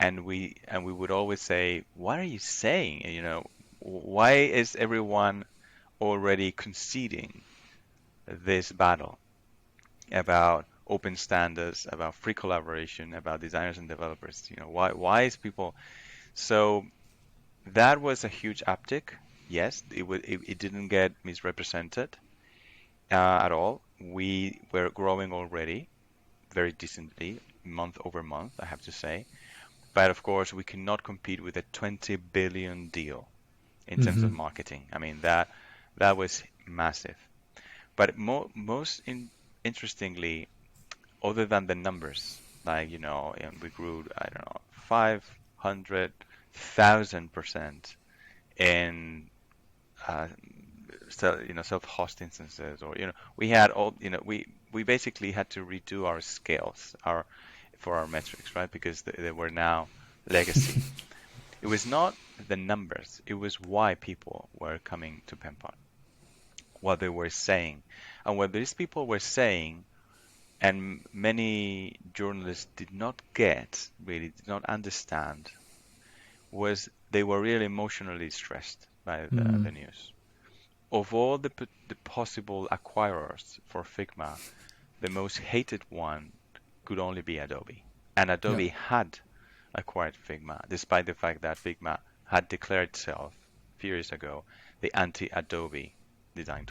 and we would always say, "What are you saying? Why is everyone already conceding this battle about open standards, about free collaboration, about designers and developers? Why is people?" So that was a huge uptick. Yes, it didn't get misrepresented at all. We were growing already very decently, month over month, I have to say. But of course, we cannot compete with a 20 billion deal in terms of Hmm. marketing. I mean, that was massive. But interestingly, other than the numbers, like, and we grew, I don't know, 500,000% in uh, self-host instances, or we had all, we basically had to redo our scales, for our metrics, right? Because they were now legacy. It was not the numbers, it was why people were coming to Penpot, what they were saying. And what these people were saying, and many journalists did not get, really did not understand, was they were really emotionally stressed by the Hmm. news. Of all the possible acquirers for Figma, the most hated one could only be Adobe. And Yeah. Adobe had acquired Figma, despite the fact that Figma had declared itself a few years ago the anti-Adobe design